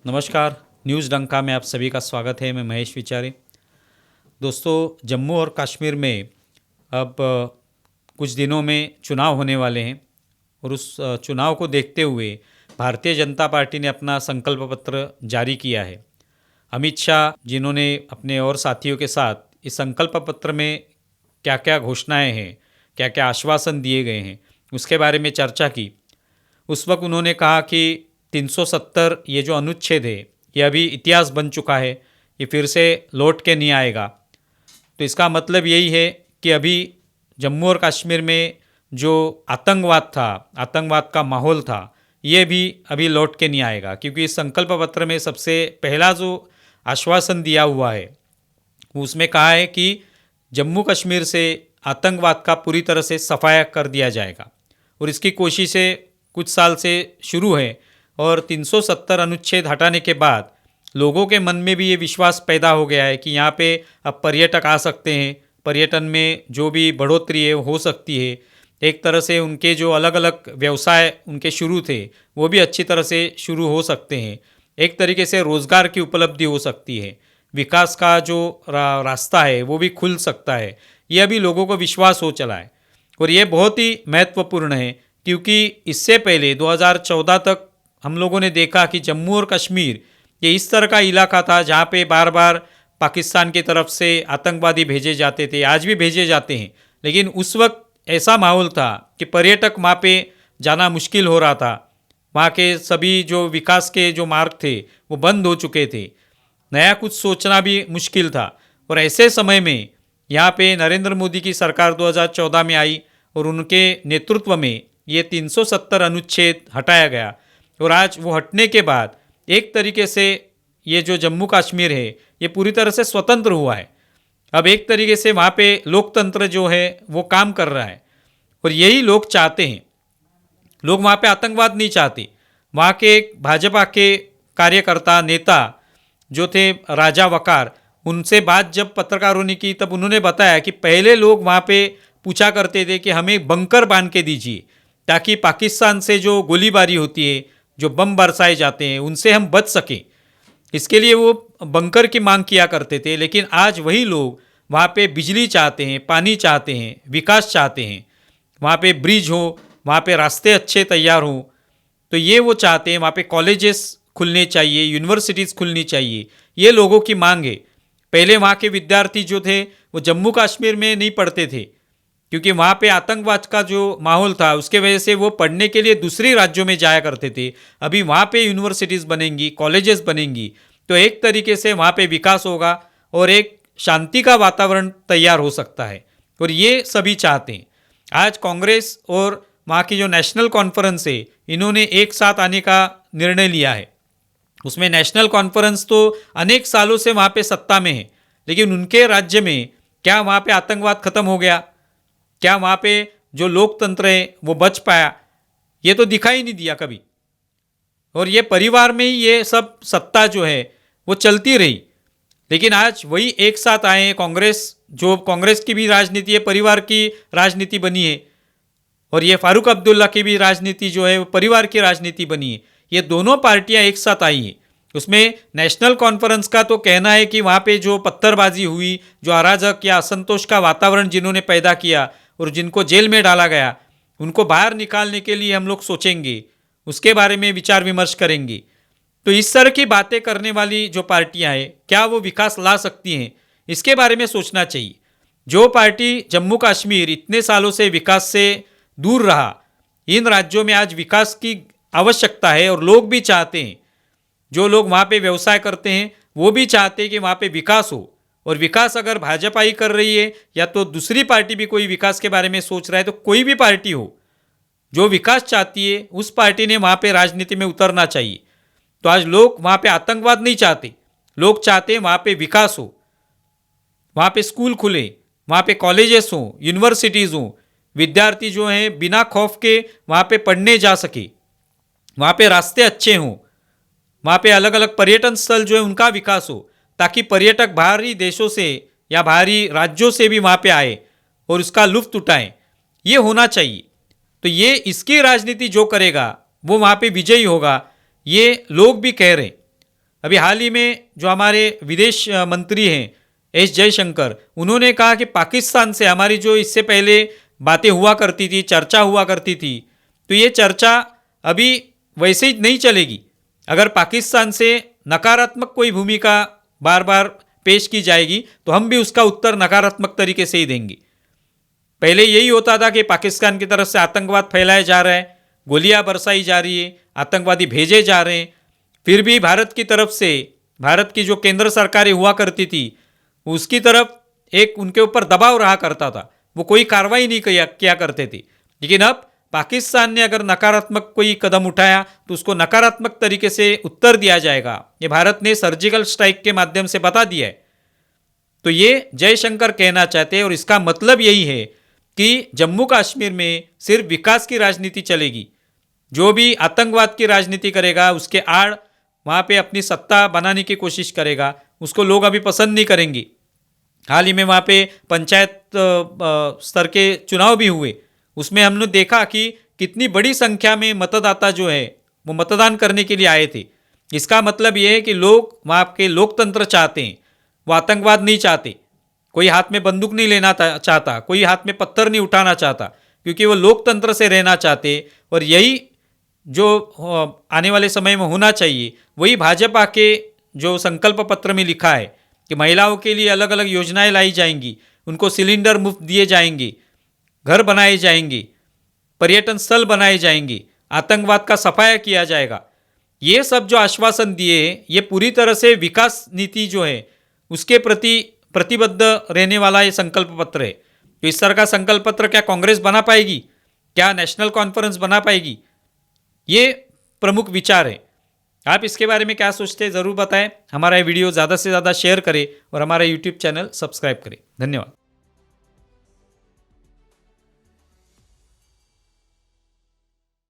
नमस्कार। न्यूज़ डंका में आप सभी का स्वागत है। मैं महेश विचारे। दोस्तों, जम्मू और कश्मीर में अब कुछ दिनों में चुनाव होने वाले हैं और उस चुनाव को देखते हुए भारतीय जनता पार्टी ने अपना संकल्प पत्र जारी किया है। अमित शाह जिन्होंने अपने और साथियों के साथ इस संकल्प पत्र में क्या क्या घोषणाएं हैं, क्या क्या आश्वासन दिए गए हैं, उसके बारे में चर्चा की। उस वक्त उन्होंने कहा कि 370 ये जो अनुच्छेद है ये अभी इतिहास बन चुका है, ये फिर से लौट के नहीं आएगा। तो इसका मतलब यही है कि अभी जम्मू और कश्मीर में जो आतंकवाद था, आतंकवाद का माहौल था, ये भी अभी लौट के नहीं आएगा। क्योंकि इस संकल्प पत्र में सबसे पहला जो आश्वासन दिया हुआ है उसमें कहा है कि जम्मू कश्मीर से आतंकवाद का पूरी तरह से सफाया कर दिया जाएगा। और इसकी कोशिशें कुछ साल से शुरू है और 370 अनुच्छेद हटाने के बाद लोगों के मन में भी ये विश्वास पैदा हो गया है कि यहाँ पे अब पर्यटक आ सकते हैं, पर्यटन में जो भी बढ़ोतरी है हो सकती है। एक तरह से उनके जो अलग अलग व्यवसाय उनके शुरू थे वो भी अच्छी तरह से शुरू हो सकते हैं। एक तरीके से रोज़गार की उपलब्धि हो सकती है, विकास का जो रास्ता है वो भी खुल सकता है। ये अभी लोगों को विश्वास हो चला है और ये बहुत ही महत्वपूर्ण है। क्योंकि इससे पहले 2014 तक हम लोगों ने देखा कि जम्मू और कश्मीर ये इस तरह का इलाका था जहाँ पे बार बार पाकिस्तान की तरफ से आतंकवादी भेजे जाते थे, आज भी भेजे जाते हैं। लेकिन उस वक्त ऐसा माहौल था कि पर्यटक वहाँ पे जाना मुश्किल हो रहा था। वहाँ के सभी जो विकास के जो मार्ग थे वो बंद हो चुके थे, नया कुछ सोचना भी मुश्किल था। और ऐसे समय में यहाँ पे नरेंद्र मोदी की सरकार 2014 में आई और उनके नेतृत्व में ये 370 अनुच्छेद हटाया गया। और आज वो हटने के बाद एक तरीके से ये जो जम्मू कश्मीर है ये पूरी तरह से स्वतंत्र हुआ है। अब एक तरीके से वहाँ पे लोकतंत्र जो है वो काम कर रहा है और यही लोग चाहते हैं। लोग वहाँ पे आतंकवाद नहीं चाहते। वहाँ के भाजपा के कार्यकर्ता नेता जो थे राजा वकार, उनसे बात जब पत्रकारों ने की तब उन्होंने बताया कि पहले लोग वहाँ पे पूछा करते थे कि हमें बंकर बांध के दीजिए ताकि पाकिस्तान से जो गोलीबारी होती है, जो बम बरसाए जाते हैं, उनसे हम बच सकें। इसके लिए वो बंकर की मांग किया करते थे। लेकिन आज वही लोग वहाँ पे बिजली चाहते हैं, पानी चाहते हैं, विकास चाहते हैं, वहाँ पे ब्रिज हो, वहाँ पे रास्ते अच्छे तैयार हों। तो ये वो चाहते हैं, वहाँ पे कॉलेजेस खुलने चाहिए, यूनिवर्सिटीज़ खुलनी चाहिए। ये लोगों की मांग है। पहले वहाँ के विद्यार्थी जो थे वो जम्मू कश्मीर में नहीं पढ़ते थे क्योंकि वहाँ पे आतंकवाद का जो माहौल था उसके वजह से वो पढ़ने के लिए दूसरे राज्यों में जाया करते थे। अभी वहाँ पे यूनिवर्सिटीज़ बनेंगी, कॉलेजेस बनेंगी, तो एक तरीके से वहाँ पे विकास होगा और एक शांति का वातावरण तैयार हो सकता है। और ये सभी चाहते हैं। आज कांग्रेस और वहाँ की जो नेशनल कॉन्फ्रेंस है, इन्होंने एक साथ आने का निर्णय लिया है। उसमें नेशनल कॉन्फ्रेंस तो अनेक सालों से वहाँ पे सत्ता में है, लेकिन उनके राज्य में क्या वहाँ पे आतंकवाद खत्म हो गया? क्या वहाँ पे जो लोकतंत्र है वो बच पाया? ये तो दिखाई नहीं दिया कभी। और ये परिवार में ही ये सब सत्ता जो है वो चलती रही। लेकिन आज वही एक साथ आए हैं। कांग्रेस की भी राजनीति है, परिवार की राजनीति बनी है। और ये फारूक अब्दुल्ला की भी राजनीति जो है वो परिवार की राजनीति बनी है। ये दोनों पार्टियां एक साथ आई हैं। उसमें नेशनल कॉन्फ्रेंस का तो कहना है कि वहाँ पे जो पत्थरबाजी हुई, जो अराजक या असंतोष का वातावरण जिन्होंने पैदा किया और जिनको जेल में डाला गया, उनको बाहर निकालने के लिए हम लोग सोचेंगे, उसके बारे में विचार विमर्श करेंगे। तो इस तरह की बातें करने वाली जो पार्टियां हैं, क्या वो विकास ला सकती हैं? इसके बारे में सोचना चाहिए। जो पार्टी जम्मू कश्मीर इतने सालों से विकास से दूर रहा, इन राज्यों में आज विकास की आवश्यकता है और लोग भी चाहते हैं। जो लोग वहाँ पे व्यवसाय करते हैं वो भी चाहते हैं कि वहाँ पे विकास हो। और विकास अगर भाजपा ही कर रही है या तो दूसरी पार्टी भी कोई विकास के बारे में सोच रहा है, तो कोई भी पार्टी हो जो विकास चाहती है उस पार्टी ने वहाँ पे राजनीति में उतरना चाहिए। तो आज लोग वहाँ पे आतंकवाद नहीं चाहते, लोग चाहते हैं वहाँ पे विकास हो, वहाँ पे स्कूल खुले, वहाँ पे कॉलेजेस हों, यूनिवर्सिटीज़ हों, विद्यार्थी जो हैं बिना खौफ के वहाँ पे पढ़ने जा सके, वहाँ पे रास्ते अच्छे हों, वहाँ पे अलग अलग पर्यटन स्थल जो है उनका विकास हो, ताकि पर्यटक बाहरी देशों से या बाहरी राज्यों से भी वहाँ पे आए और उसका लुत्फ उठाएं। ये होना चाहिए। तो ये इसकी राजनीति जो करेगा वो वहाँ पे विजयी होगा, ये लोग भी कह रहे हैं। अभी हाल ही में जो हमारे विदेश मंत्री हैं एस जयशंकर, उन्होंने कहा कि पाकिस्तान से हमारी जो इससे पहले बातें हुआ करती थी, चर्चा हुआ करती थी, तो ये चर्चा अभी वैसे ही नहीं चलेगी। अगर पाकिस्तान से नकारात्मक कोई भूमिका बार बार पेश की जाएगी तो हम भी उसका उत्तर नकारात्मक तरीके से ही देंगे। पहले यही होता था कि पाकिस्तान की तरफ से आतंकवाद फैलाया जा रहा है, गोलियां बरसाई जा रही है, आतंकवादी भेजे जा रहे हैं, फिर भी भारत की तरफ से, भारत की जो केंद्र सरकारें हुआ करती थी उसकी तरफ एक उनके ऊपर दबाव रहा करता था, वो कोई कार्रवाई नहीं किया करते थे। लेकिन अब पाकिस्तान ने अगर नकारात्मक कोई कदम उठाया तो उसको नकारात्मक तरीके से उत्तर दिया जाएगा, ये भारत ने सर्जिकल स्ट्राइक के माध्यम से बता दिया है। तो ये जयशंकर कहना चाहते हैं और इसका मतलब यही है कि जम्मू कश्मीर में सिर्फ विकास की राजनीति चलेगी। जो भी आतंकवाद की राजनीति करेगा, उसके आड़ वहाँ पे अपनी सत्ता बनाने की कोशिश करेगा, उसको लोग अभी पसंद नहीं करेंगे। हाल ही में वहाँ पे पंचायत स्तर के चुनाव भी हुए, उसमें हमने देखा कि कितनी बड़ी संख्या में मतदाता जो है वो मतदान करने के लिए आए थे। इसका मतलब ये है कि लोग वहाँ के लोकतंत्र चाहते हैं, वो आतंकवाद नहीं चाहते। कोई हाथ में बंदूक नहीं लेना चाहता, कोई हाथ में पत्थर नहीं उठाना चाहता, क्योंकि वो लोकतंत्र से रहना चाहते। और यही जो आने वाले समय में होना चाहिए, वही भाजपा के जो संकल्प पत्र में लिखा है कि महिलाओं के लिए अलग अलग योजनाएं लाई जाएंगी, उनको सिलेंडर मुफ्त दिए जाएंगे, घर बनाए जाएंगे, पर्यटन स्थल बनाए जाएंगे, आतंकवाद का सफाया किया जाएगा। ये सब जो आश्वासन दिए हैं, ये पूरी तरह से विकास नीति जो है उसके प्रति प्रतिबद्ध रहने वाला ये संकल्प पत्र है। तो इस तरह का संकल्प पत्र क्या कांग्रेस बना पाएगी, क्या नेशनल कॉन्फ्रेंस बना पाएगी? ये प्रमुख विचार है। आप इसके बारे में क्या सोचते हैं ज़रूर बताएं। हमारा ये वीडियो ज़्यादा से ज़्यादा शेयर करें और हमारा यूट्यूब चैनल सब्सक्राइब करें। धन्यवाद।